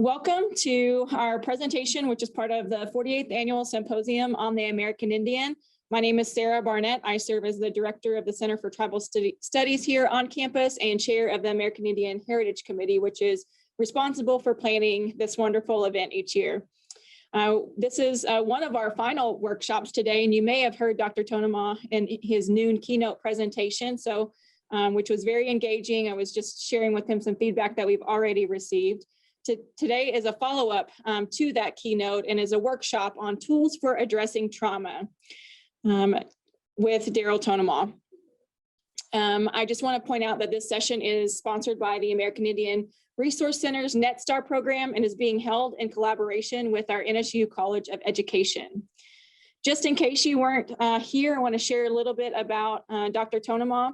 Welcome to our presentation, which is part of the 48th Annual Symposium on the American Indian. My name is Sarah Barnett. I serve as the Director of the Center for Tribal Studies here on campus and Chair of the American Indian Heritage Committee, which is responsible for planning this wonderful event each year. This is one of our final workshops today, and you may have heard Dr. Tonemah in his noon keynote presentation, which was very engaging. I was just sharing with him some feedback that we've already received. Today is a follow-up to that keynote and is a workshop on tools for addressing trauma with Darryl Tonemah. I just want to point out that this session is sponsored by the American Indian Resource Center's NetStar program and is being held in collaboration with our NSU College of Education. Just in case you weren't here, I want to share a little bit about Dr. Tonemah.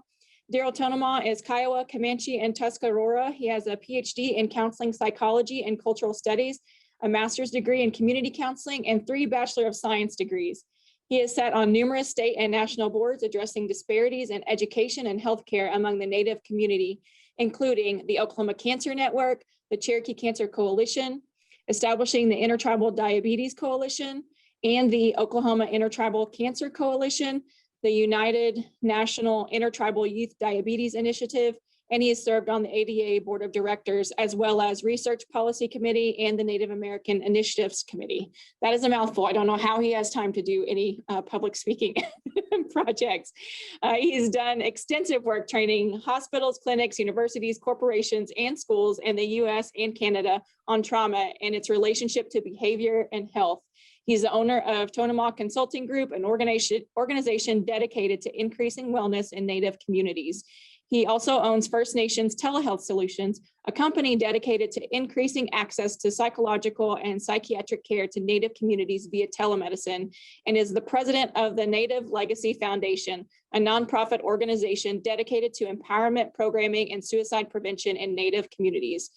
Darryl Tonemah is Kiowa, Comanche, and Tuscarora. He has a PhD in counseling psychology and cultural studies, a master's degree in community counseling, and 3 Bachelor of Science degrees. He has sat on numerous state and national boards addressing disparities in education and healthcare among the Native community, including the Oklahoma Cancer Network, the Cherokee Cancer Coalition, establishing the Intertribal Diabetes Coalition, and the Oklahoma Intertribal Cancer Coalition, the United National Intertribal Youth Diabetes Initiative, and he has served on the ADA Board of Directors, as well as Research Policy Committee and the Native American Initiatives Committee. That is a mouthful. I don't know how he has time to do any public speaking projects. He's done extensive work training hospitals, clinics, universities, corporations, and schools in the US and Canada on trauma and its relationship to behavior and health. He's the owner of Tonemah Consulting Group, an organization dedicated to increasing wellness in Native communities. He also owns First Nations Telehealth Solutions, a company dedicated to increasing access to psychological and psychiatric care to Native communities via telemedicine, and is the president of the Native Legacy Foundation, a nonprofit organization dedicated to empowerment programming and suicide prevention in Native communities.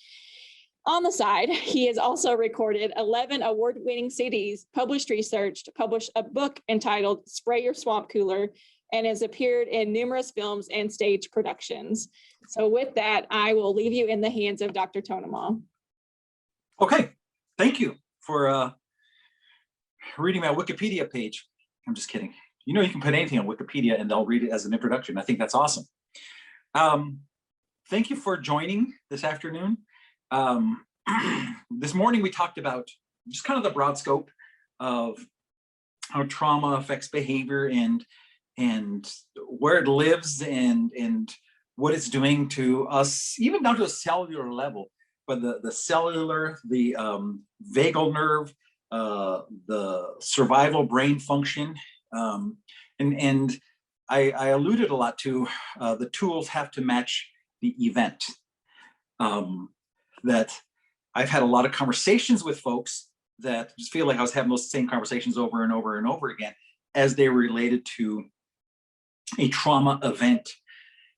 On the side, he has also recorded 11 award-winning CDs, published research, published a book entitled Spray Your Swamp Cooler, and has appeared in numerous films and stage productions. So with that, I will leave you in the hands of Dr. Tonemah. Okay, thank you for reading my Wikipedia page. I'm just kidding. You know, you can put anything on Wikipedia and they'll read it as an introduction. I think that's awesome. Thank you for joining this afternoon. This morning we talked about just kind of the broad scope of how trauma affects behavior and where it lives and what it's doing to us, even down to a cellular level. But the cellular, the vagal nerve, the survival brain function, and I alluded a lot to the tools have to match the event. That I've had a lot of conversations with folks that just feel like I was having those same conversations over and over and over again as they were related to a trauma event.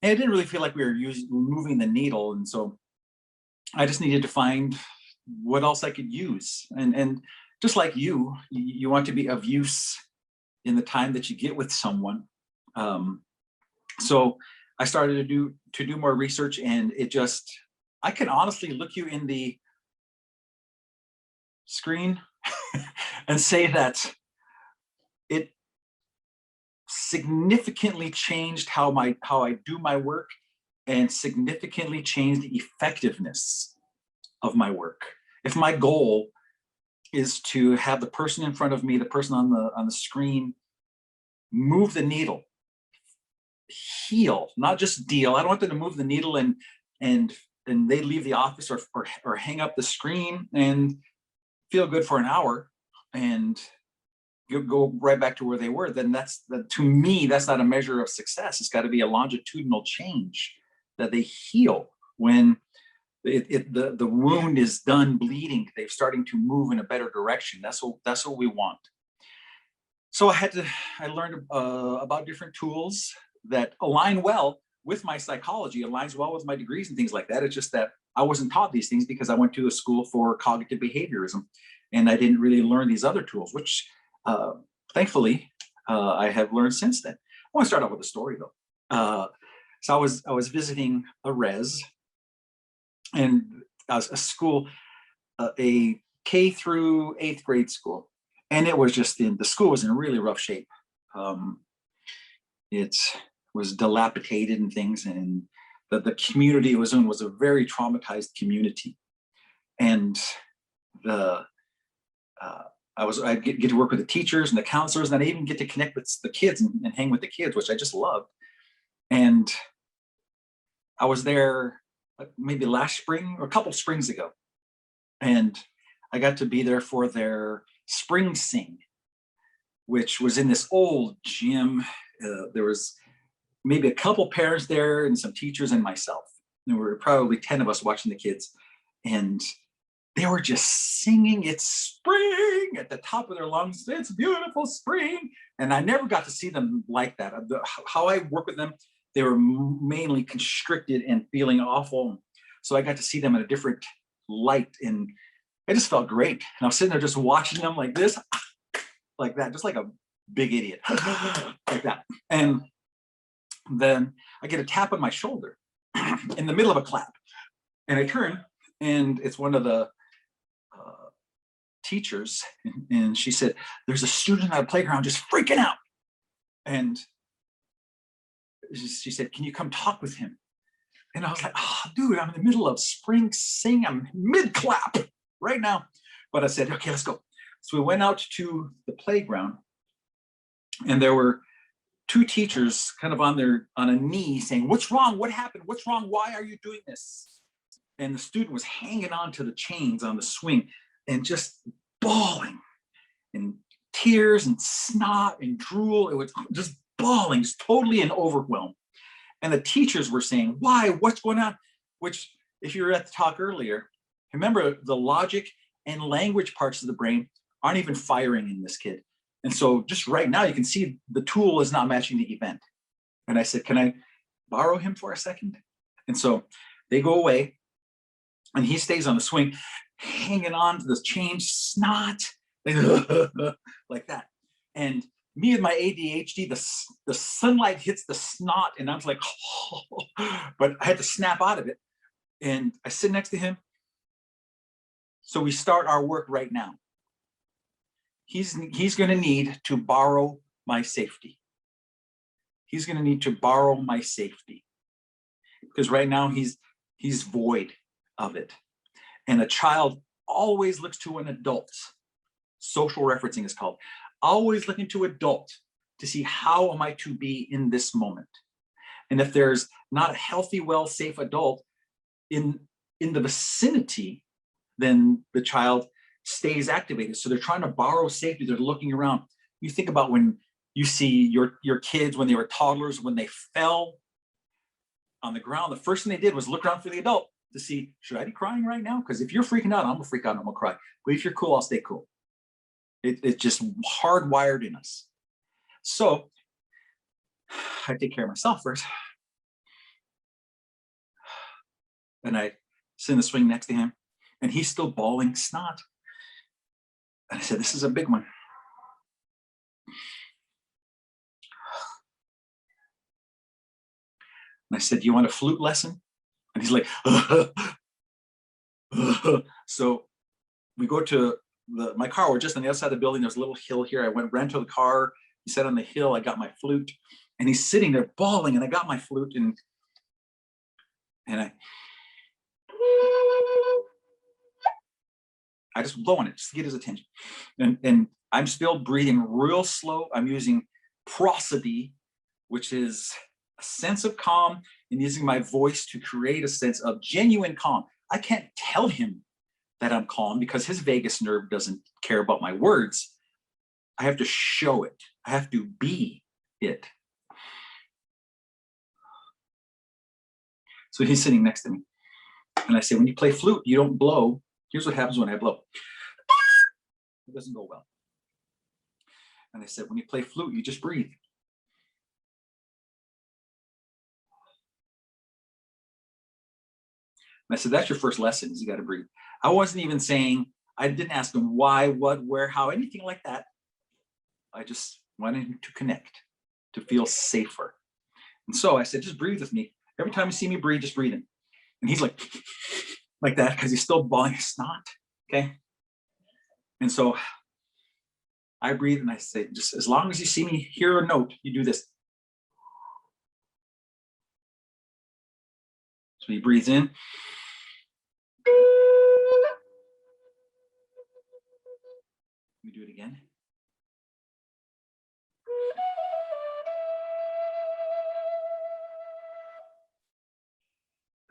And I didn't really feel like we were moving the needle. And so I just needed to find what else I could use. And just like you want to be of use in the time that you get with someone. So I started to do more research, and I can honestly look you in the screen and say that it significantly changed how I do my work and significantly changed the effectiveness of my work. If my goal is to have the person in front of me, the person on the screen, move the needle, heal, not just deal. I don't want them to move the needle and they leave the office or hang up the screen and feel good for an hour and go right back to where they were. Then to me, that's not a measure of success. It's got to be a longitudinal change that they heal when the wound is done bleeding. They're starting to move in a better direction. That's what we want. So I learned about different tools that align well with my psychology, aligns well with my degrees and things like that. It's just that I wasn't taught these things because I went to a school for cognitive behaviorism and I didn't really learn these other tools, which thankfully I have learned since then. I want to start out with a story though. So I was visiting a res and a school a K through 8th grade school. And it was just the school was in really rough shape. It was dilapidated and things, and the community it was in was a very traumatized community. And I get to work with the teachers and the counselors, and I even get to connect with the kids and hang with the kids, which I just loved. And I was there maybe last spring or a couple springs ago, and I got to be there for their spring sing, which was in this old gym. There was maybe a couple parents there and some teachers and myself. There were probably 10 of us watching the kids, and they were just singing "It's Spring" at the top of their lungs. It's beautiful spring. And I never got to see them like that. How I work with them, they were mainly constricted and feeling awful. So I got to see them in a different light, and it just felt great. And I was sitting there just watching them like this, like that, just like a big idiot, like that. And then I get a tap on my shoulder in the middle of a clap. And I turn, and it's one of the teachers, and she said, "There's a student at the playground just freaking out." And she said, "Can you come talk with him?" And I was like, "Oh, dude, I'm in the middle of spring sing. I'm mid-clap right now." But I said, "Okay, let's go." So we went out to the playground, and there were two teachers kind of on a knee saying, "What's wrong? What happened? What's wrong? Why are you doing this?" And the student was hanging on to the chains on the swing and just bawling, and tears and snot and drool. It was just bawling, just totally in overwhelm. And the teachers were saying, "Why? What's going on?" Which, if you were at the talk earlier, remember the logic and language parts of the brain aren't even firing in this kid. And so just right now, you can see the tool is not matching the event. And I said, "Can I borrow him for a second?" And so they go away, and he stays on the swing, hanging on to this chain, snot, like that. And me and my ADHD, the sunlight hits the snot, and I was like, oh, but I had to snap out of it. And I sit next to him. So we start our work right now. He's going to need to borrow my safety. He's going to need to borrow my safety, because right now he's void of it. And a child always looks to an adult. Social referencing is called. Always looking to adult to see, how am I to be in this moment? And if there's not a healthy, well, safe adult in the vicinity, then the child stays activated. So they're trying to borrow safety. They're looking around. You think about when you see your kids when they were toddlers, when they fell on the ground, the first thing they did was look around for the adult to see, should I be crying right now? Because if you're freaking out, I'm gonna freak out and I'm gonna cry. But if you're cool, I'll stay cool. It's just hardwired in us. So I take care of myself first. And I sit in the swing next to him, and he's still bawling snot. And I said, "This is a big one." And I said, "Do you want a flute lesson?" And he's like, So we go to my car. We're just on the outside of the building. There's a little hill here. I ran to the car. He sat on the hill. I got my flute, and he's sitting there bawling. And I got my flute, and I just blow on it just to get his attention. And I'm still breathing real slow. I'm using prosody, which is a sense of calm, and using my voice to create a sense of genuine calm. I can't tell him that I'm calm because his vagus nerve doesn't care about my words. I have to show it. I have to be it. So he's sitting next to me. And I say, "When you play flute, you don't blow. Here's what happens when I blow. It doesn't go well." And I said, "When you play flute, you just breathe." And I said, "That's your first lesson, is you got to breathe." I wasn't even saying, I didn't ask him why, what, where, how, anything like that. I just wanted him to connect, to feel safer. And so I said, "Just breathe with me. Every time you see me breathe, just breathe in." And he's like that, because he's still bawling snot. Okay. And so I breathe and I say, just as long as you see me hear a note, you do this. So he breathes in. We do it again.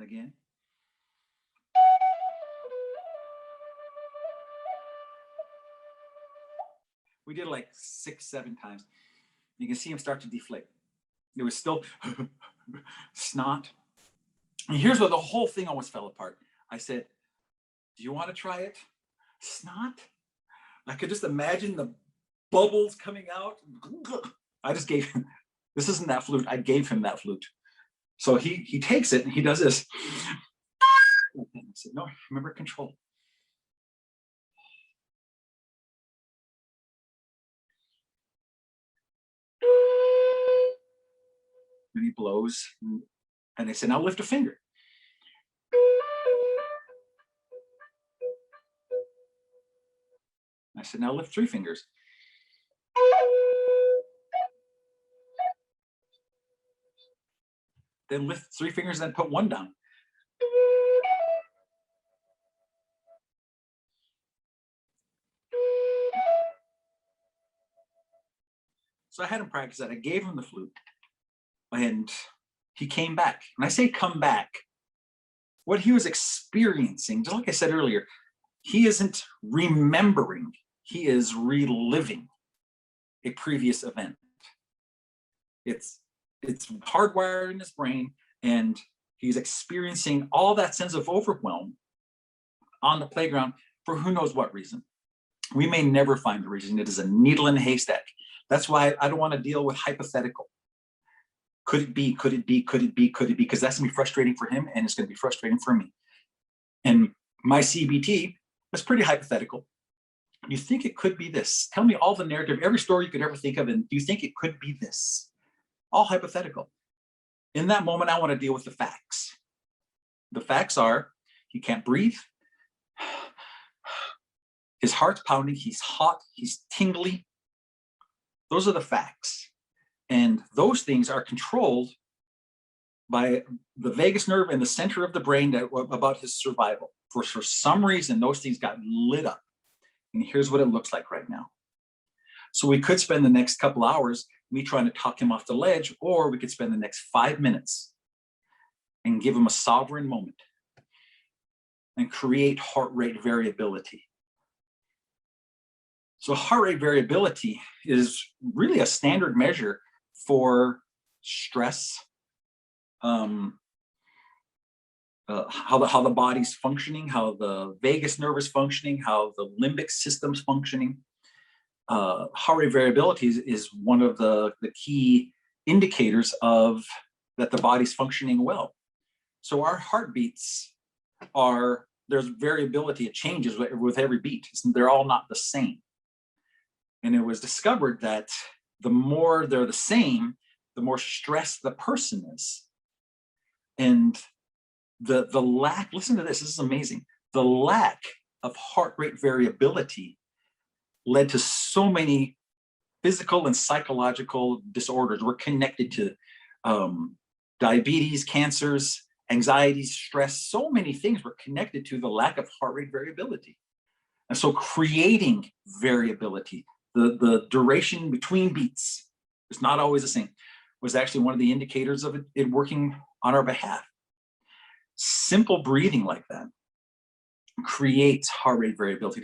Again. We did it like 6, 7 times. You can see him start to deflate. It was still snot. And here's where the whole thing almost fell apart. I said, do you want to try it? Snot? I could just imagine the bubbles coming out. I just gave him, this isn't that flute. I gave him that flute. So he takes it and he does this. And I said, no, remember control. And he blows. And I said, now lift a finger. I said, now lift 3 fingers. Then lift 3 fingers, then put 1 down. So I had him practice that. I gave him the flute and he came back. And I say come back. What he was experiencing, just like I said earlier, he isn't remembering, he is reliving a previous event. It's hardwired in his brain, and he's experiencing all that sense of overwhelm on the playground for who knows what reason. We may never find the reason. It is a needle in a haystack. That's why I don't want to deal with hypothetical. Could it be, could it be, could it be, could it be? Because that's going to be frustrating for him and it's going to be frustrating for me. And my CBT was pretty hypothetical. You think it could be this? Tell me all the narrative, every story you could ever think of, and do you think it could be this? All hypothetical. In that moment, I want to deal with the facts. The facts are, he can't breathe. His heart's pounding, he's hot, he's tingly. Those are the facts. And those things are controlled by the vagus nerve in the center of the brain that about his survival. For some reason, those things got lit up. And here's what it looks like right now. So we could spend the next couple hours me trying to talk him off the ledge, or we could spend the next 5 minutes and give him a sovereign moment and create heart rate variability. So heart rate variability is really a standard measure for stress, how the body's functioning, how the vagus nerve is functioning, how the limbic system's functioning. Heart rate variability is one of the key indicators of that the body's functioning well. So our heartbeats there's variability, it changes with every beat. They're all not the same. And it was discovered that the more they're the same, the more stressed the person is. And the lack, listen to this is amazing. The lack of heart rate variability led to so many physical and psychological disorders. We're connected to diabetes, cancers, anxieties, stress, so many things were connected to the lack of heart rate variability. And so creating variability, the duration between beats is not always the same, was actually one of the indicators of it working on our behalf. Simple breathing like that creates heart rate variability.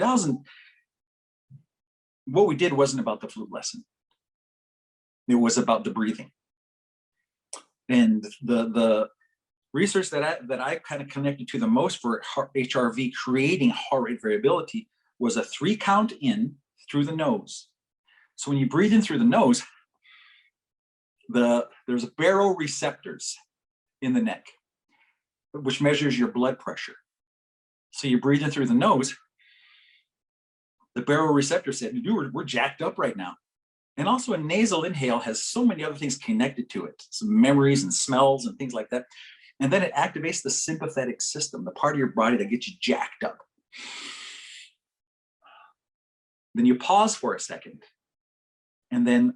What we did wasn't about the flute lesson. It was about the breathing. And the research that I kind of connected to the most for HRV creating heart rate variability was a 3 count in through the nose. So when you breathe in through the nose, there's baroreceptors in the neck, which measures your blood pressure. So you breathe in through the nose, the baroreceptor said, dude, we're jacked up right now. And also a nasal inhale has so many other things connected to it, some memories and smells and things like that. And then it activates the sympathetic system, the part of your body that gets you jacked up. Then you pause for a second, and then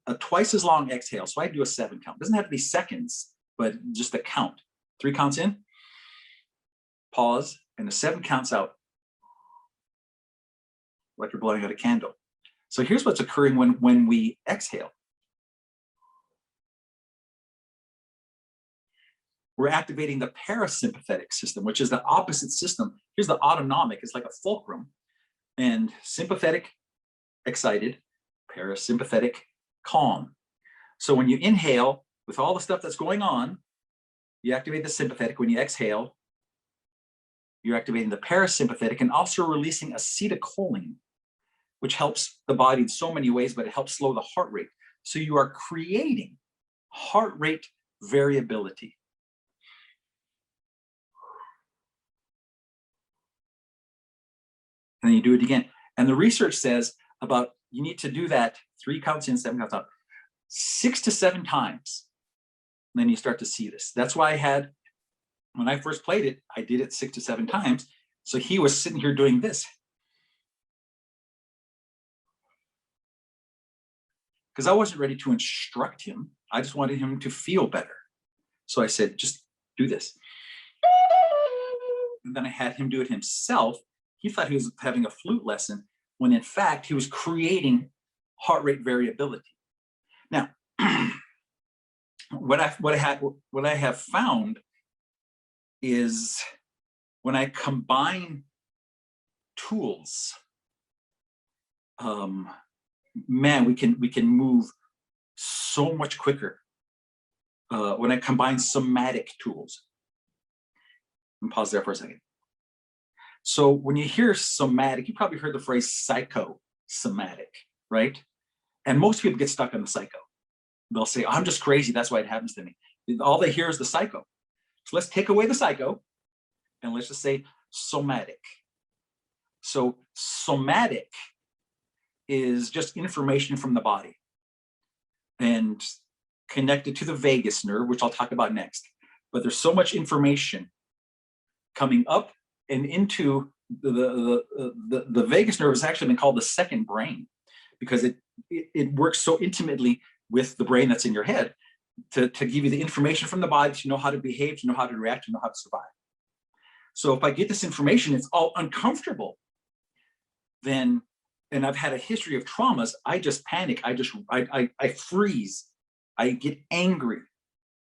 a twice as long exhale. So I do a 7 count. It doesn't have to be seconds, but just a count. 3 counts in, pause, and the 7 counts out, like you're blowing out a candle. So here's what's occurring when we exhale. We're activating the parasympathetic system, which is the opposite system. Here's the autonomic, it's like a fulcrum. And sympathetic, excited, parasympathetic, calm. So when you inhale, with all the stuff that's going on, you activate the sympathetic. When you exhale, you're activating the parasympathetic and also releasing acetylcholine, which helps the body in so many ways, but it helps slow the heart rate. So you are creating heart rate variability. And then you do it again. And the research says you need to do that 3 counts in, 7 counts out, 6 to 7 times. And then you start to see this. That's why when I first played it, I did it 6 to 7 times. So he was sitting here doing this. Because I wasn't ready to instruct him. I just wanted him to feel better. So I said, just do this. And then I had him do it himself. He thought he was having a flute lesson, when in fact, he was creating heart rate variability. Now, what I have found is when I combine tools, man, we can move so much quicker. When I combine somatic tools. And pause there for a second. So when you hear somatic, you probably heard the phrase psychosomatic, right? And most people get stuck on the psycho. They'll say, I'm just crazy, that's why it happens to me. All they hear is the psycho. So let's take away the psycho, and let's just say somatic. So somatic is just information from the body and connected to the vagus nerve, which I'll talk about next. But there's so much information coming up and into the vagus nerve. Has actually been called the second brain, because it works so intimately with the brain that's in your head to give you the information from the body to know how to behave, to know how to react, to know how to survive. So if I get this information, it's all uncomfortable, then, and I've had a history of traumas, I just panic, I freeze, I get angry,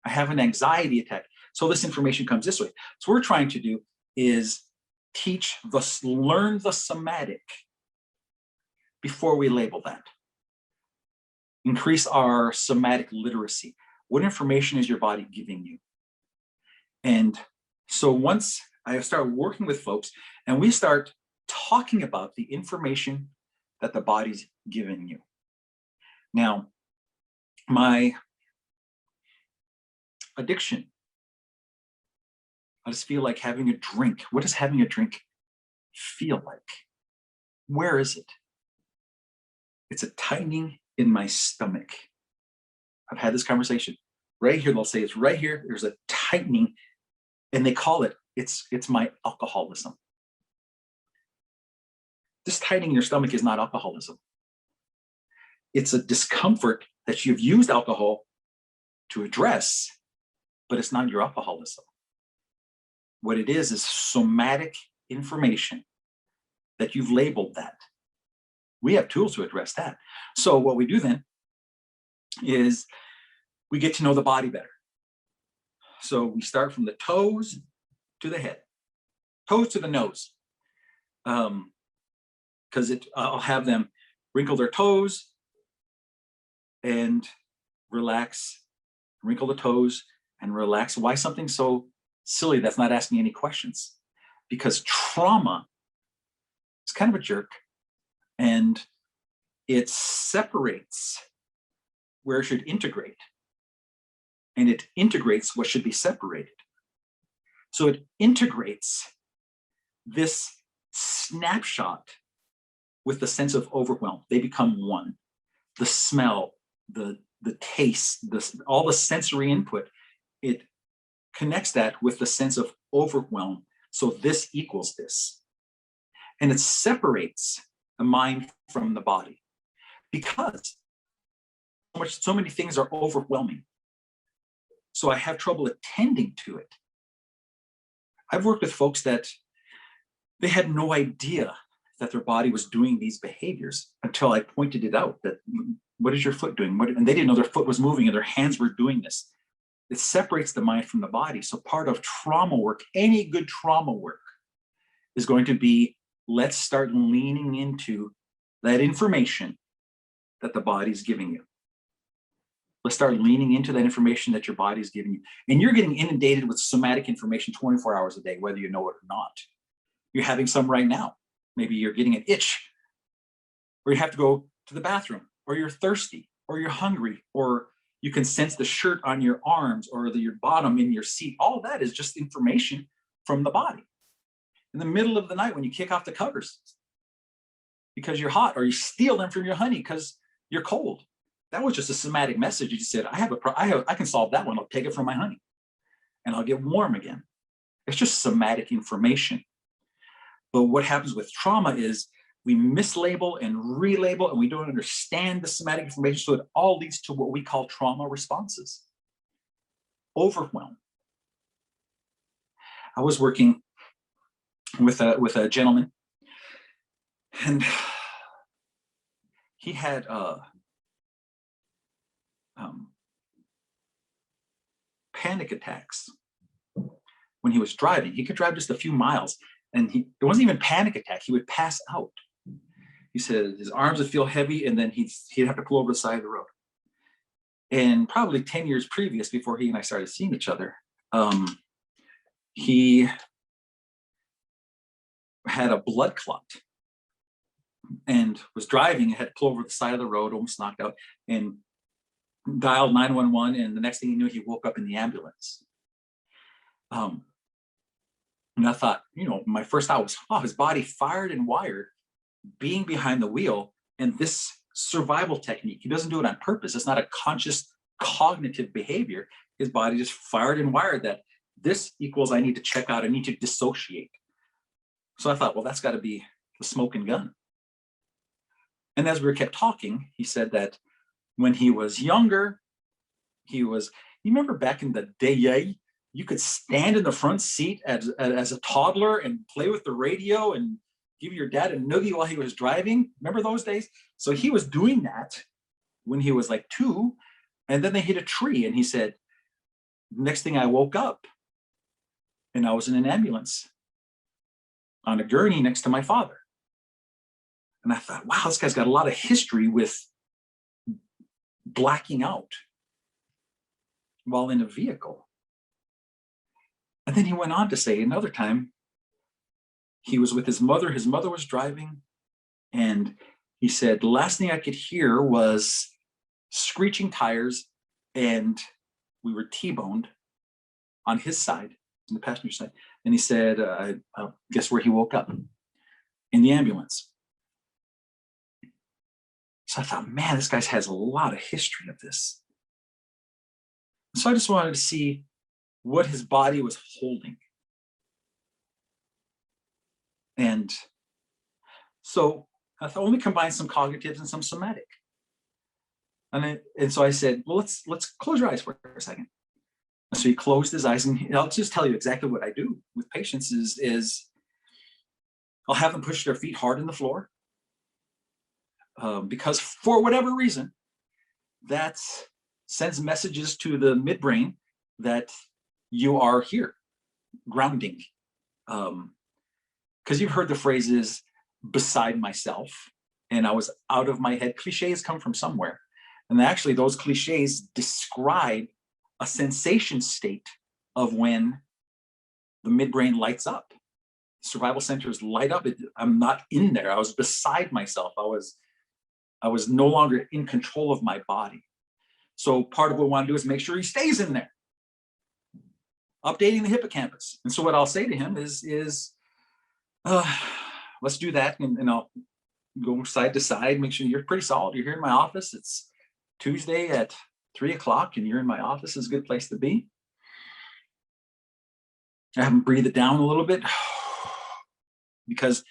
I have an anxiety attack. So this information comes this way. So what we're trying to do is learn the somatic before we label that. Increase our somatic literacy. What information is your body giving you? And so once I start working with folks and we start talking about the information that the body's giving you. Now, my addiction, I just feel like having a drink. What does having a drink feel like? Where is it? It's a tightening in my stomach. I've had this conversation. Right here, they'll say it's right here. There's a tightening, and they call it's my alcoholism. This tightening in your stomach is not alcoholism. It's a discomfort that you've used alcohol to address, but it's not your alcoholism. What it is somatic information that you've labeled that. We have tools to address that. So what we do then is we get to know the body better. So we start from the toes to the head, toes to the nose. Because I'll have them wrinkle their toes and relax, wrinkle the toes and relax. Why something so silly that's not asking any questions? Because trauma is kind of a jerk, and it separates where it should integrate, and it integrates what should be separated. So it integrates this snapshot with the sense of overwhelm. They become one. The smell, the taste, all the sensory input, it connects that with the sense of overwhelm. So this equals this. And it separates the mind from the body, because so many things are overwhelming. So I have trouble attending to it. I've worked with folks that they had no idea that their body was doing these behaviors until I pointed it out, that what is your foot doing? And they didn't know their foot was moving and their hands were doing this. It separates the mind from the body. So part of trauma work, any good trauma work, is going to be, let's start leaning into that information that the body's giving you. Let's start leaning into that information that your body's giving you. And you're getting inundated with somatic information 24 hours a day, whether you know it or not. You're having some right now. Maybe you're getting an itch, or you have to go to the bathroom, or you're thirsty, or you're hungry, or you can sense the shirt on your arms or your bottom in your seat. All that is just information from the body. In the middle of the night when you kick off the covers because you're hot, or you steal them from your honey because you're cold. That was just a somatic message. You just said, I can solve that one. I'll take it from my honey and I'll get warm again. It's just somatic information. But what happens with trauma is we mislabel and relabel, and we don't understand the somatic information. So it all leads to what we call trauma responses. Overwhelm. I was working with a gentleman, and he had panic attacks when he was driving. He could drive just a few miles, and it wasn't even panic attack. He would pass out. He said his arms would feel heavy, and then he'd have to pull over the side of the road. And probably 10 years previous, before he and I started seeing each other, he had a blood clot and was driving and had to pull over the side of the road, almost knocked out, and dialed 911. And the next thing he knew, he woke up in the ambulance. And I thought, my first thought was, oh, his body fired and wired being behind the wheel. And this survival technique, he doesn't do it on purpose. It's not a conscious cognitive behavior. His body just fired and wired that this equals I need to check out, I need to dissociate. So I thought, well, that's got to be the smoking gun. And as we kept talking, he said that when he was younger, you remember back in the day, you could stand in the front seat as a toddler and play with the radio and give your dad a noogie while he was driving. Remember those days? So he was doing that when he was like 2, and then they hit a tree. And he said, next thing I woke up and I was in an ambulance on a gurney next to my father. And I thought, wow, this guy's got a lot of history with blacking out while in a vehicle. And then he went on to say another time, he was with his mother. His mother was driving. And he said, the last thing I could hear was screeching tires, and we were T-boned on his side, on the passenger side. And he said, guess where he woke up? In the ambulance. So I thought, man, this guy has a lot of history of this. So I just wanted to see what his body was holding. And so I thought, let me combine some cognitives and some somatic. And so I said, well, let's close your eyes for a second. And so he closed his eyes, and I'll just tell you exactly what I do with patients is I'll have them push their feet hard in the floor. Because for whatever reason, that sends messages to the midbrain that you are here, grounding. Because you've heard the phrases beside myself, and I was out of my head. Cliches come from somewhere. And actually those cliches describe a sensation state of when the midbrain lights up. Survival centers light up. I'm not in there. I was beside myself. I was no longer in control of my body. So part of what I want to do is make sure he stays in there. Updating the hippocampus. And so what I'll say to him is let's do that. And I'll go side to side, make sure you're pretty solid. You're here in my office. It's Tuesday at 3:00 and you're in my office. Is a good place to be. I have him breathe it down a little bit, because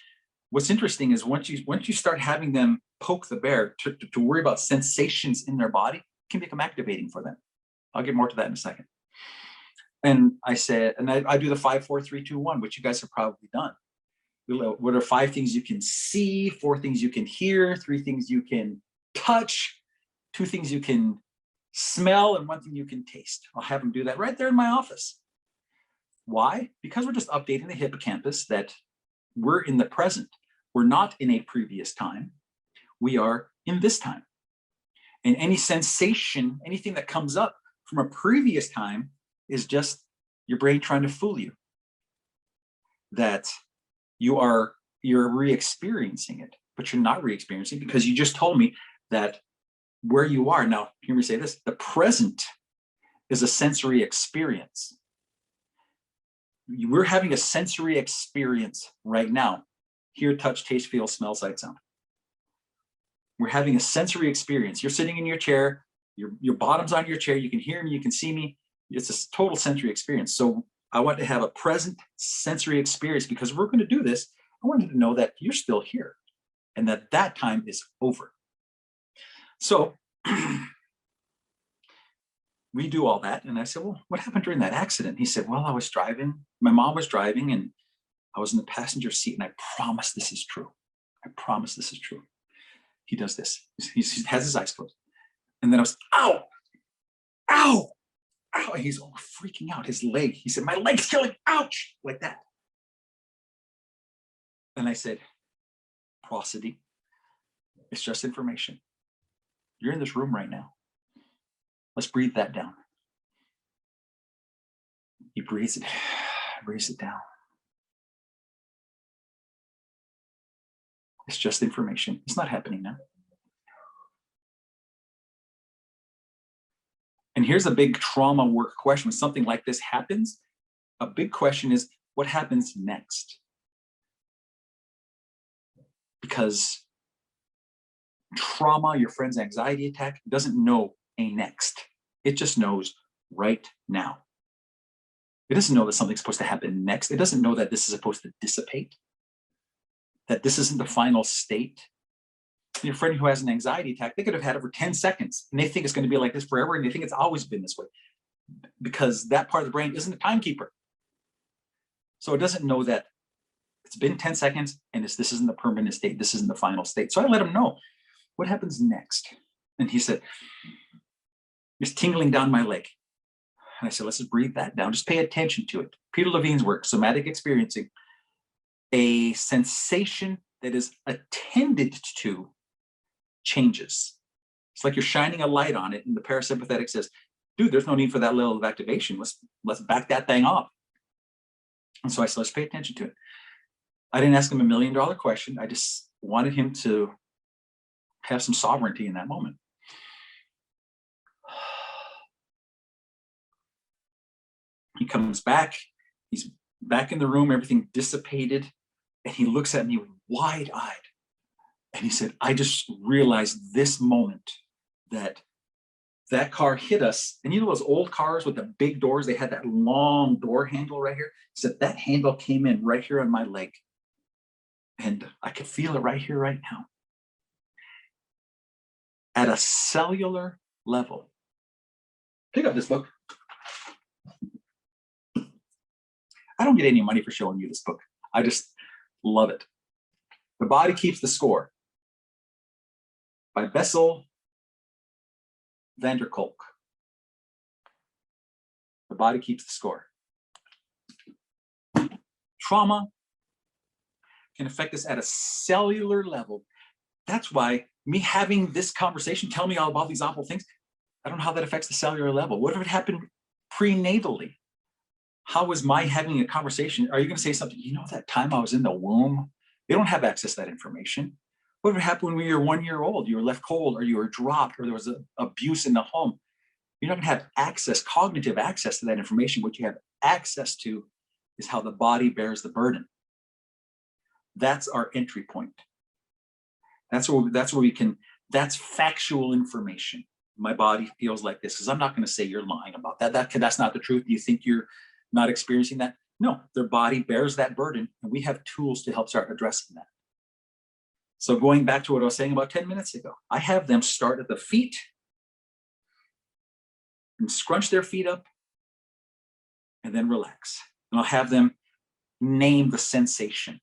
what's interesting is once you start having them poke the bear to worry about sensations in their body, it can become activating for them. I'll get more to that in a second. And I said, and I do the 5, 4, 3, 2, 1, which you guys have probably done. What are 5 things you can see, 4 things you can hear, 3 things you can touch, 2 things you can smell, and 1 thing you can taste. I'll have them do that right there in my office. Why? Because we're just updating the hippocampus that we're in the present. We're not in a previous time. We are in this time. And any sensation, anything that comes up from a previous time is just your brain trying to fool you that you're re-experiencing it, but you're not re-experiencing because you just told me that where you are now. Hear me say this: the present is a sensory experience. We're having a sensory experience right now. Hear, touch, taste, feel, smell, sight, sound. We're having a sensory experience. You're sitting in your chair, your bottom's on your chair, you can hear me, you can see me. It's a total sensory experience. So I want to have a present sensory experience because we're going to do this. I wanted to know that you're still here and that time is over. So we do all that. And I said, well, what happened during that accident? He said, well, I was driving. My mom was driving and I was in the passenger seat, and I promise this is true. I promise this is true. He does this. He has his eyes closed. And then I was, ow, ow, ow. And he's all freaking out. His leg, he said, my leg's killing, ouch, like that. And I said, prosody, it's just information. You're in this room right now. Let's breathe that down. He breathes it down. It's just information. It's not happening now. And here's a big trauma work question. When something like this happens, a big question is, what happens next? Because trauma, your friend's anxiety attack, doesn't know a next. It just knows right now. It doesn't know that something's supposed to happen next. It doesn't know that this is supposed to dissipate, that this isn't the final state. Your friend who has an anxiety attack, they could have had it for 10 seconds and they think it's going to be like this forever, and they think it's always been this way because that part of the brain isn't a timekeeper. So it doesn't know that it's been 10 seconds and this isn't the permanent state. This isn't the final state. So I let him know what happens next. And he said, it's tingling down my leg. And I said, let's just breathe that down. Just pay attention to it. Peter Levine's work, Somatic Experiencing, a sensation that is attended to changes. It's like you're shining a light on it, and the parasympathetic says, dude, there's no need for that level of activation. Let's back that thing off. And so I said, let's pay attention to it. I didn't ask him $1 million question. I just wanted him to have some sovereignty in that moment. He comes back, he's back in the room, everything dissipated, and he looks at me wide-eyed. And he said, I just realized this moment that car hit us. And you know those old cars with the big doors, they had that long door handle right here? He said, that handle came in right here on my leg. And I could feel it right here, right now. At a cellular level. Pick up this book. I don't get any money for showing you this book. I just love it. The Body Keeps the Score by Bessel van der Kolk. The Body Keeps the Score. Trauma can affect us at a cellular level. That's why me having this conversation, telling me all about these awful things, I don't know how that affects the cellular level. What if it happened prenatally? How was my having a conversation? Are you going to say something? You know, that time I was in the womb, they don't have access to that information. What would happen when you were 1 year old? You were left cold, or you were dropped, or there was abuse in the home. You're not going to have access, cognitive access to that information. What you have access to is how the body bears the burden. That's our entry point. That's where we can, that's factual information. My body feels like this, because I'm not going to say you're lying about that. That's not the truth. Do you think you're not experiencing that? No, their body bears that burden, and we have tools to help start addressing that. So going back to what I was saying about 10 minutes ago, I have them start at the feet and scrunch their feet up and then relax. And I'll have them name the sensation: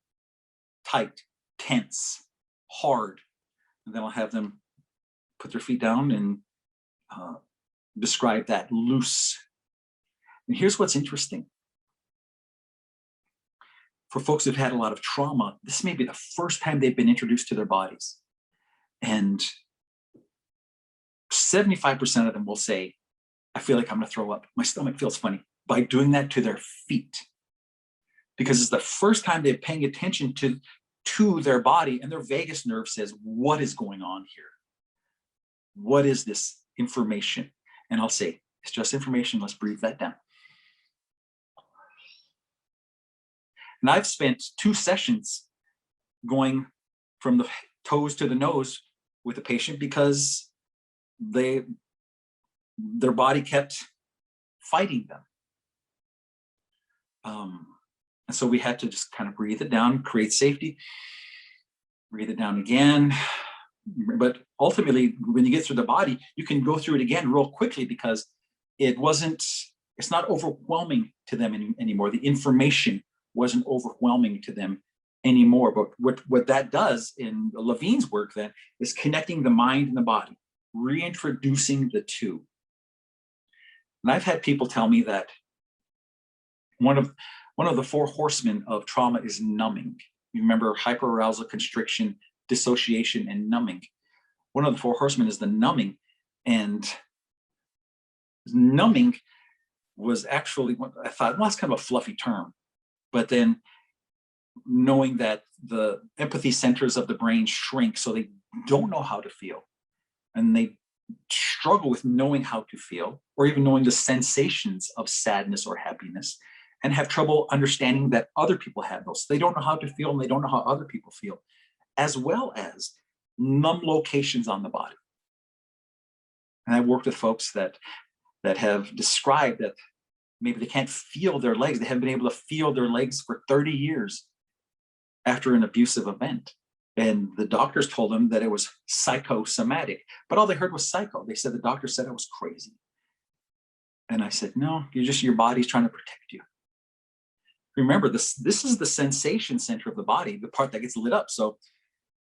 tight, tense, hard. And then I'll have them put their feet down and describe that: loose. And here's what's interesting. For folks who've had a lot of trauma, this may be the first time they've been introduced to their bodies. And 75% of them will say, I feel like I'm going to throw up. My stomach feels funny, by doing that to their feet. Because it's the first time they're paying attention to their body, and their vagus nerve says, what is going on here? What is this information? And I'll say, it's just information. Let's breathe that down. And I've spent 2 sessions going from the toes to the nose with a patient because their body kept fighting them. And so we had to just kind of breathe it down, create safety, breathe it down again. But ultimately, when you get through the body, you can go through it again real quickly because it's not overwhelming to them anymore. The information wasn't overwhelming to them anymore. But what that does in Levine's work then is connecting the mind and the body, reintroducing the two. And I've had people tell me that one of the 4 horsemen of trauma is numbing. You remember hyperarousal, constriction, dissociation, and numbing. One of the 4 horsemen is the numbing. And numbing was actually, I thought, well, that's kind of a fluffy term. But then knowing that the empathy centers of the brain shrink, so they don't know how to feel. And they struggle with knowing how to feel, or even knowing the sensations of sadness or happiness, and have trouble understanding that other people have those. They don't know how to feel, and they don't know how other people feel, as well as numb locations on the body. And I've worked with folks that have described that maybe they can't feel their legs. They haven't been able to feel their legs for 30 years after an abusive event. And the doctors told them that it was psychosomatic, but all they heard was psycho. They said the doctor said I was crazy. And I said, no, your body's trying to protect you. Remember, this is the sensation center of the body, the part that gets lit up. So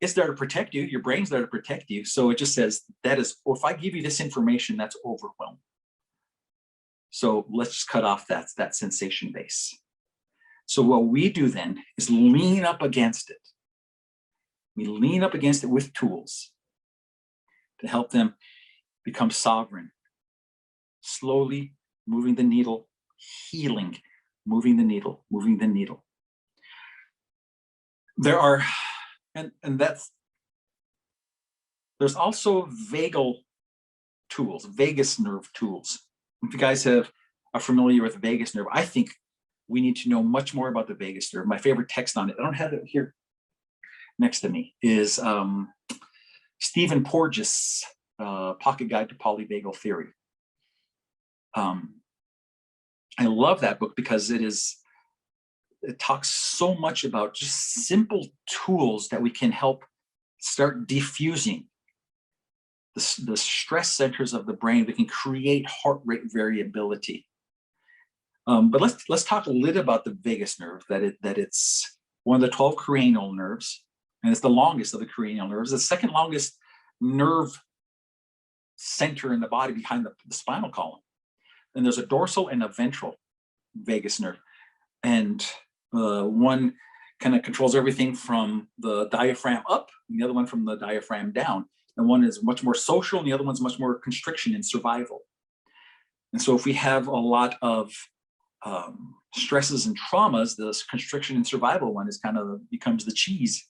it's there to protect you. Your brain's there to protect you. So it just says that is, well, if I give you this information, that's overwhelming. So let's just cut off that sensation base. So what we do then is lean up against it. We lean up against it with tools to help them become sovereign, slowly moving the needle, healing, moving the needle, moving the needle. There are, and there's also vagal tools, vagus nerve tools. If you guys are familiar with the vagus nerve, I think we need to know much more about the vagus nerve. My favorite text on it, I don't have it here next to me, is Stephen Porges' Pocket Guide to Polyvagal Theory. I love that book because it talks so much about just simple tools that we can help start diffusing the stress centers of the brain. We can create heart rate variability. But let's talk a little about the vagus nerve, that it's one of the 12 cranial nerves, and it's the longest of the cranial nerves, the second longest nerve center in the body behind the spinal column. And there's a dorsal and a ventral vagus nerve. And one kind of controls everything from the diaphragm up, and the other one from the diaphragm down. And one is much more social, and the other one's much more constriction and survival. And so if we have a lot of stresses and traumas, the constriction and survival one becomes the cheese.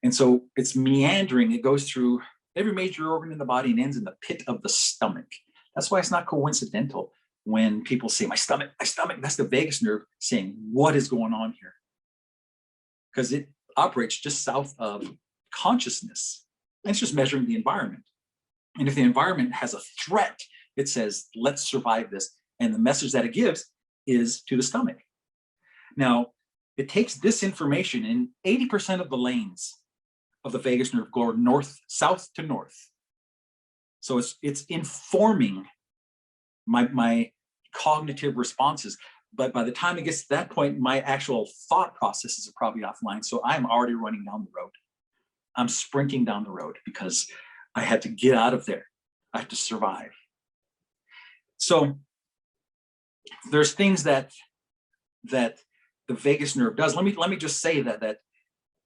And so it's meandering. It goes through every major organ in the body and ends in the pit of the stomach. That's why it's not coincidental when people say, my stomach, that's the vagus nerve saying, what is going on here? Because it operates just south of consciousness. And it's just measuring the environment. And if the environment has a threat, it says, let's survive this. And the message that it gives is to the stomach. Now, it takes this information in 80% of the lanes of the vagus nerve go north, south to north. So it's informing my cognitive responses. But by the time it gets to that point, my actual thought processes are probably offline. So I'm already running down the road. I'm sprinting down the road because I had to get out of there. I had to survive. So there's things that the vagus nerve does. Let me just say that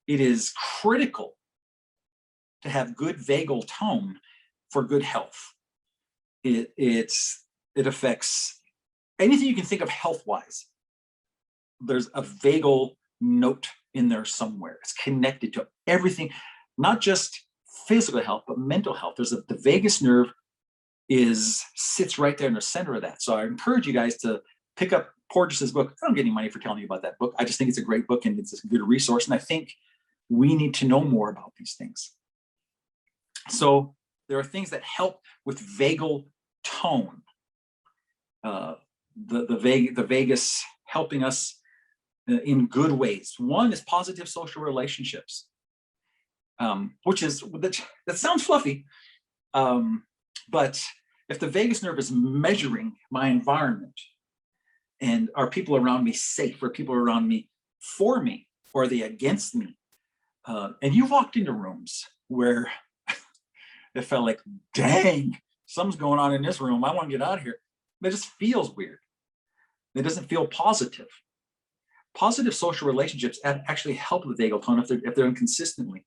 it is critical to have good vagal tone for good health. It affects anything you can think of health-wise. There's a vagal note in there somewhere. It's connected to everything, not just physical health, but mental health. The vagus nerve sits right there in the center of that. So I encourage you guys to pick up Porges's book. I don't get any money for telling you about that book. I just think it's a great book and it's a good resource. And I think we need to know more about these things. So there are things that help with vagal tone. The vagus helping us in good ways. One is positive social relationships, that sounds fluffy, but if the vagus nerve is measuring my environment and are people around me safe, are people around me for me, or are they against me? And you walked into rooms where it felt like, dang, something's going on in this room. I want to get out of here. It just feels weird. It doesn't feel positive. Positive social relationships actually help with vagal tone if they're done consistently.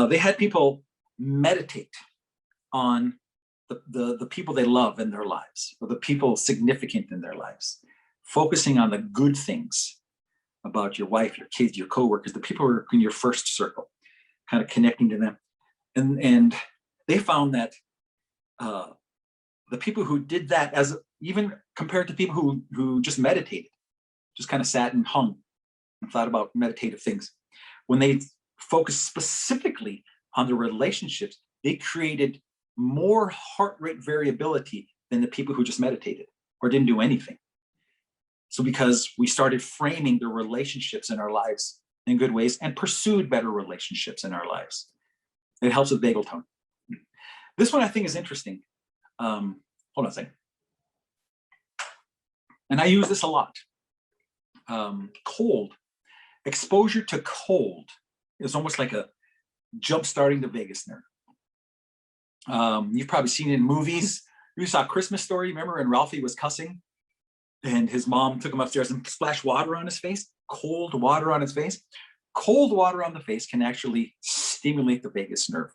They had people meditate on the people they love in their lives, or the people significant in their lives, focusing on the good things about your wife, your kids, your coworkers, the people who are in your first circle, kind of connecting to them. And they found that the people who did that, as even compared to people who just meditated, just kind of sat and hung and thought about meditative things, when they focused specifically on the relationships, they created more heart rate variability than the people who just meditated or didn't do anything. So because we started framing the relationships in our lives in good ways and pursued better relationships in our lives, it helps with vagal tone. This one I think is interesting. Hold on a second. And I use this a lot. Cold. Exposure to cold is almost like a jump starting the vagus nerve. You've probably seen it in movies. You saw Christmas Story, remember when Ralphie was cussing and his mom took him upstairs and splashed water on his face, cold water on his face. Cold water on the face can actually stimulate the vagus nerve.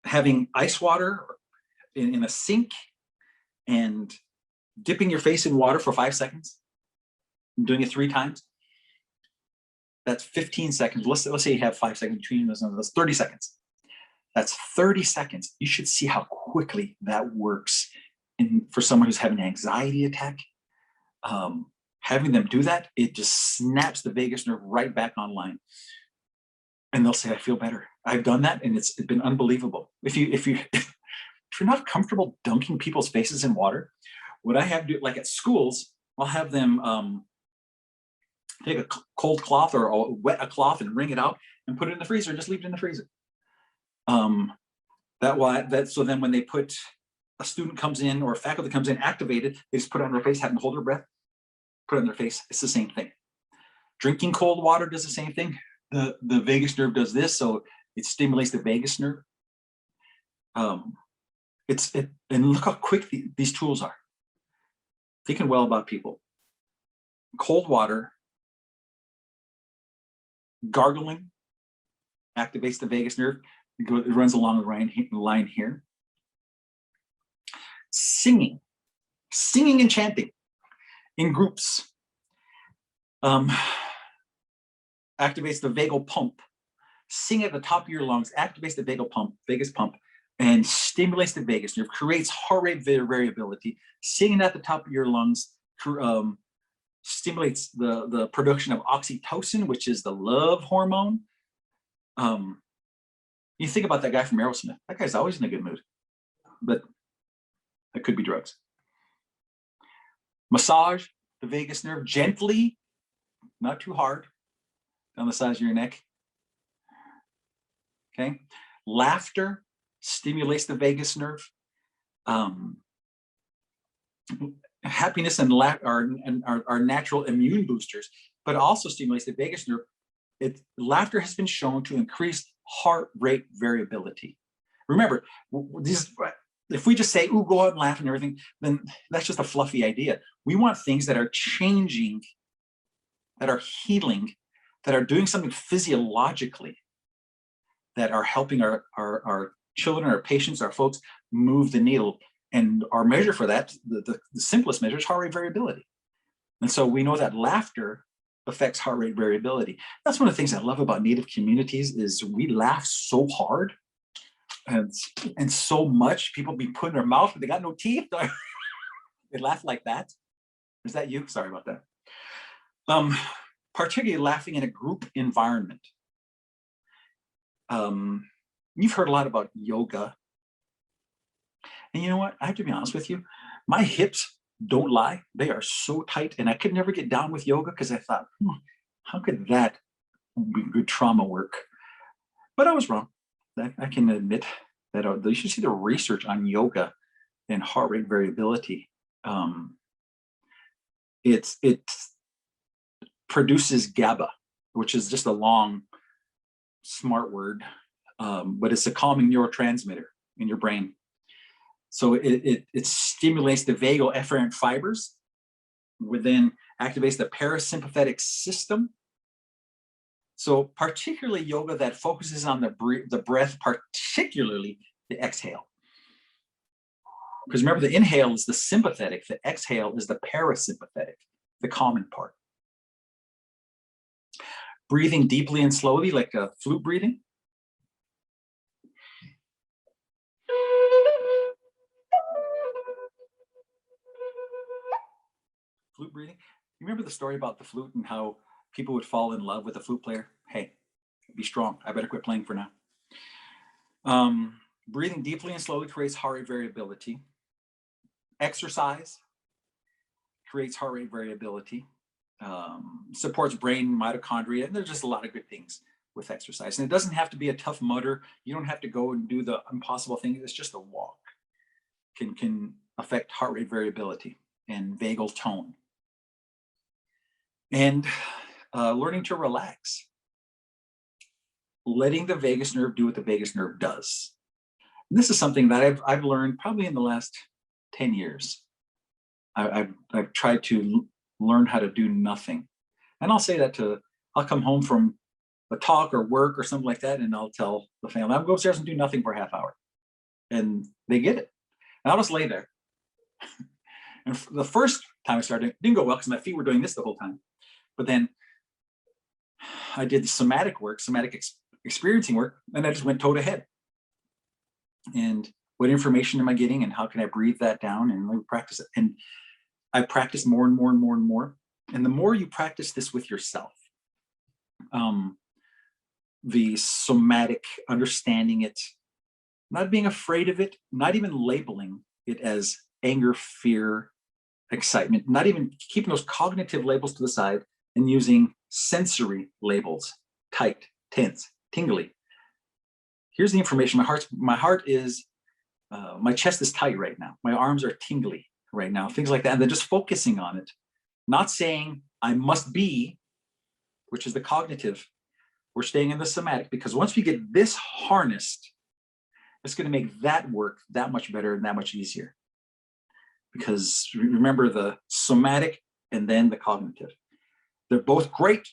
Having ice water in a sink and dipping your face in water for 5 seconds, doing it 3 times, that's 15 seconds. Let's say you have 5 seconds between those, that's 30 seconds. That's 30 seconds. You should see how quickly that works. And for someone who's having an anxiety attack, having them do that, it just snaps the vagus nerve right back online. And they'll say, I feel better. I've done that and it's been unbelievable. If you're not comfortable dunking people's faces in water, what I have to do, like at schools, I'll have them take a cold cloth or wet a cloth and wring it out and put it in the freezer, just leave it in the freezer. So then when they put a student comes in or a faculty comes in activated, they just put it on their face, have them hold their breath, put it on their face. It's the same thing. Drinking cold water does the same thing. The vagus nerve does this, so it stimulates the vagus nerve. And look how quick these tools are. Thinking well about people. Cold water, gargling, activates the vagus nerve. It runs along the line here. Singing and chanting in groups activates the vagal pump. Sing at the top of your lungs, activates the vagus pump, and stimulates the vagus nerve, creates heart rate variability. Singing at the top of your lungs stimulates the production of oxytocin, which is the love hormone. You think about that guy from Aerosmith. That guy's always in a good mood, but that could be drugs. Massage the vagus nerve gently, not too hard. down the sides of your neck. Okay. Laughter stimulates the vagus nerve. Happiness and are natural immune boosters, but also stimulates the vagus nerve. Laughter has been shown to increase heart rate variability. Remember, if we just say, "Ooh, go out and laugh and everything," then that's just a fluffy idea. We want things that are changing, that are healing, that are doing something physiologically, that are helping our children, our patients, our folks move the needle. And our measure for that, the simplest measure, is heart rate variability. And so we know that laughter affects heart rate variability. That's one of the things I love about Native communities is we laugh so hard and so much. People be putting their mouth, but they got no teeth. They laugh like that. Is that you? Sorry about that. Particularly laughing in a group environment. You've heard a lot about yoga. And you know what? I have to be honest with you. My hips don't lie. They are so tight. And I could never get down with yoga because I thought, how could that be good trauma work? But I was wrong. I can admit that you should see the research on yoga and heart rate variability. It produces GABA, which is just a long, smart word, but it's a calming neurotransmitter in your brain. So it stimulates the vagal efferent fibers, which then activates the parasympathetic system. So particularly yoga that focuses on the breath, particularly the exhale. Because remember, the inhale is the sympathetic, the exhale is the parasympathetic, the calming part. Breathing deeply and slowly, like a flute breathing. Flute breathing. You remember the story about the flute and how people would fall in love with a flute player? Hey, be strong. I better quit playing for now. Breathing deeply and slowly creates heart rate variability. Exercise creates heart rate variability. Supports brain mitochondria, and there's just a lot of good things with exercise. And it doesn't have to be a tough mudder. You don't have to go and do the impossible thing. It's just a walk can affect heart rate variability and vagal tone. And learning to relax, letting the vagus nerve do what the vagus nerve does. And this is something that I've learned probably in the last 10 years. I've tried to learn how to do nothing. And I'll say that I'll come home from a talk or work or something like that, and I'll tell the family, I'll go upstairs and do nothing for a half hour. And they get it. And I'll just lay there. And the first time I started, it didn't go well because my feet were doing this the whole time. But then I did the somatic work, experiencing work, and I just went toe to head. And what information am I getting, and how can I breathe that down and really practice it? And I practice more and more and more and more. And the more you practice this with yourself, the somatic, understanding it, not being afraid of it, not even labeling it as anger, fear, excitement, not even keeping those cognitive labels to the side and using sensory labels, tight, tense, tingly. Here's the information. My heart is, my chest is tight right now. My arms are tingly right now, things like that. And then just focusing on it, not saying I must be, which is the cognitive. We're staying in the somatic, because once we get this harnessed, it's going to make that work that much better and that much easier. Because remember, the somatic and then the cognitive. They're both great.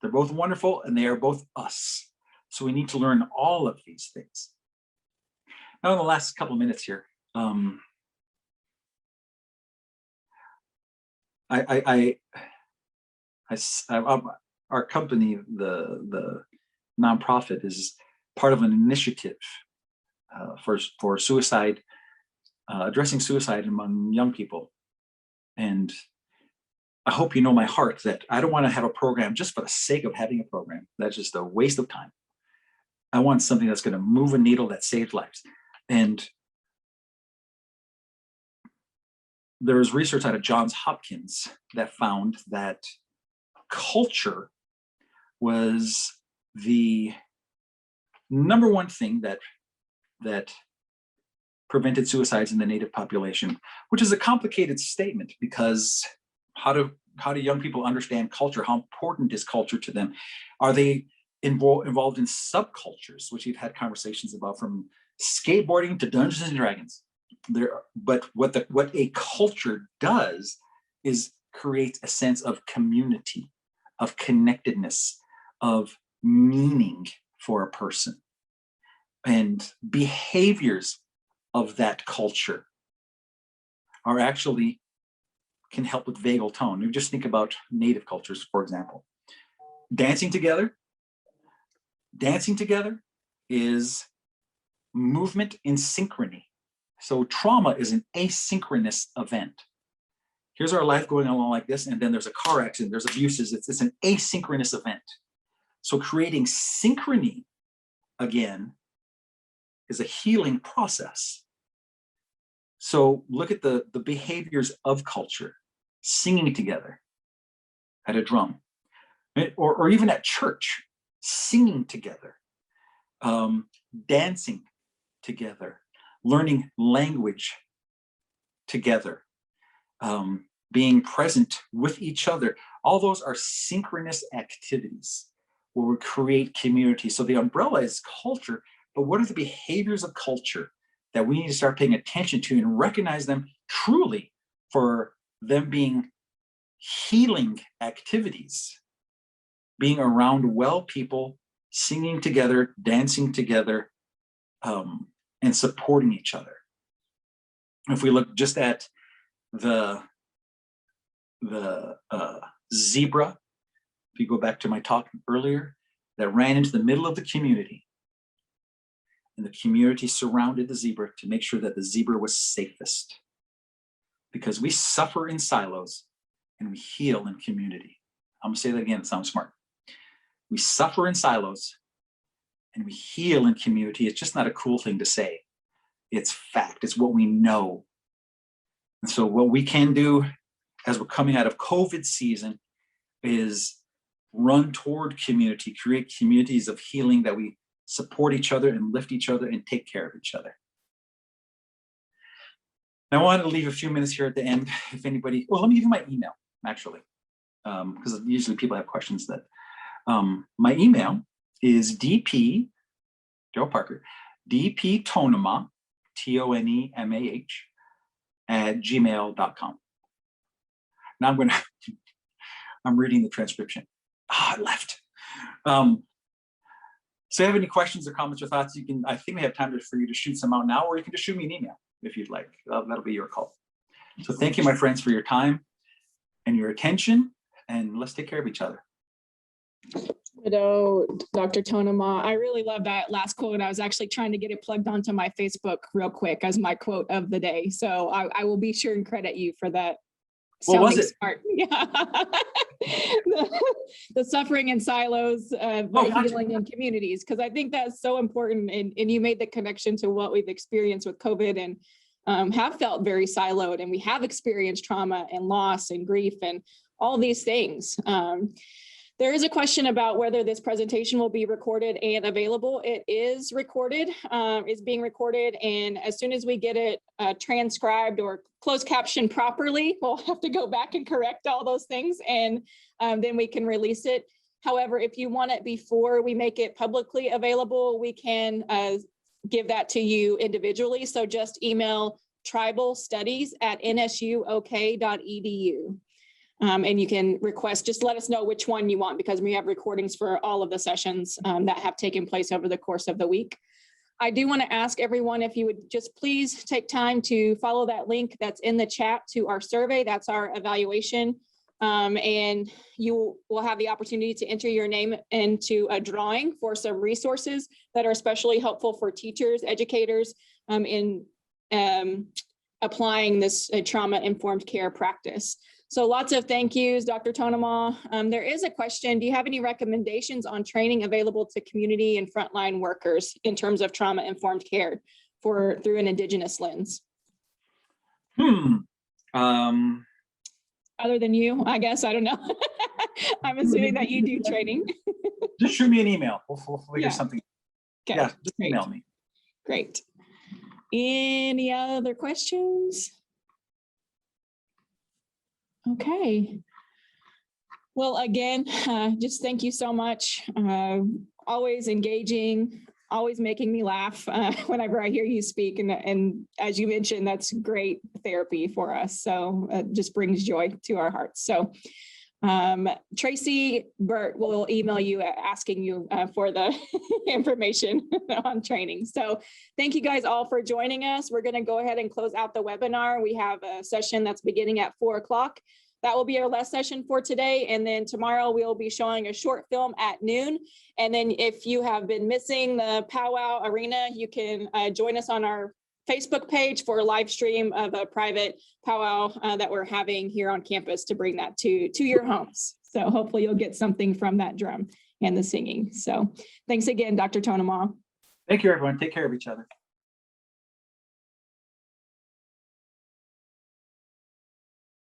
They're both wonderful, and they are both us. So we need to learn all of these things. Now, in the last couple of minutes here, our company, the nonprofit, is part of an initiative for suicide, addressing suicide among young people. And I hope you know my heart that I don't want to have a program just for the sake of having a program. That's just a waste of time. I want something that's going to move a needle that saves lives. And there was research out of Johns Hopkins that found that culture was the number one thing that prevented suicides in the Native population, which is a complicated statement because how do young people understand culture? How important is culture to them? Are they involved in subcultures, which we've had conversations about, from skateboarding to Dungeons and Dragons? But what a culture does is create a sense of community, of connectedness, of meaning for a person, and behaviors of that culture are actually can help with vagal tone. You just think about Native cultures, for example. Dancing together is movement in synchrony. So trauma is an asynchronous event. Here's our life going along like this, and then there's a car accident, there's abuses. It's an asynchronous event. So creating synchrony, again, is a healing process. So look at the behaviors of culture: singing together at a drum, or even at church, singing together, dancing together, learning language together, being present with each other. All those are synchronous activities where we create community. So the umbrella is culture, but what are the behaviors of culture that we need to start paying attention to and recognize them truly for them being healing activities, being around well people, singing together, dancing together, and supporting each other. If we look just at the zebra, if you go back to my talk earlier, that ran into the middle of the community, and the community surrounded the zebra to make sure that the zebra was safest. Because we suffer in silos and we heal in community. I'm gonna say that again, it sounds smart. We suffer in silos and we heal in community. It's just not a cool thing to say. It's fact, it's what we know. And so what we can do as we're coming out of COVID season is run toward community, create communities of healing that we support each other and lift each other and take care of each other. Now I wanted to leave a few minutes here at the end. If anybody, well, let me give you my email, actually, because usually people have questions that, my email is DP, Darryl Parker, DP Tonemah, Tonemah, @gmail.com. Now I'm reading the transcription. It left. So if you have any questions or comments or thoughts, you can, I think we have time for you to shoot some out now, or you can just shoot me an email if you'd like. That'll be your call. So thank you, my friends, for your time and your attention, and let's take care of each other. Dr. Tonemah, I really love that last quote. I was actually trying to get it plugged onto my Facebook real quick as my quote of the day. So I will be sure and credit you for that. What was it? Smart. Yeah. the suffering in silos, but healing in communities, because I think that's so important. And you made the connection to what we've experienced with COVID and have felt very siloed, and we have experienced trauma and loss and grief and all these things. There is a question about whether this presentation will be recorded and available. It is recorded, it's being recorded. And as soon as we get it transcribed or closed captioned properly, we'll have to go back and correct all those things, and then we can release it. However, if you want it before we make it publicly available, we can give that to you individually. So just email tribalstudies@nsuok.edu. And you can request, just let us know which one you want, because we have recordings for all of the sessions that have taken place over the course of the week. I do want to ask everyone if you would just please take time to follow that link that's in the chat to our survey. That's our evaluation. And you will have the opportunity to enter your name into a drawing for some resources that are especially helpful for teachers, educators in applying this trauma-informed care practice. So lots of thank yous, Dr. Tonemah. There is a question. Do you have any recommendations on training available to community and frontline workers in terms of trauma-informed care through an Indigenous lens? Other than you, I guess, I don't know. I'm assuming that you do training. just shoot me an email. We'll figure Yeah. something. Okay, Yeah, just great. email me. Great. Any other questions? Okay. Well, again, just thank you so much. Always engaging, always making me laugh whenever I hear you speak. And as you mentioned, that's great therapy for us. So it just brings joy to our hearts. So Tracy Burt will email you asking you for the information on training. So thank you guys all for joining us. We're going to go ahead and close out the webinar. We have a session that's beginning at 4 o'clock. That will be our last session for today. And then tomorrow we'll be showing a short film at noon. And then if you have been missing the powwow arena, you can join us on our Facebook page for a live stream of a private powwow that we're having here on campus to bring that to your homes. So hopefully you'll get something from that drum and the singing. So thanks again, Dr. Tonemah. Thank you, everyone. Take care of each other.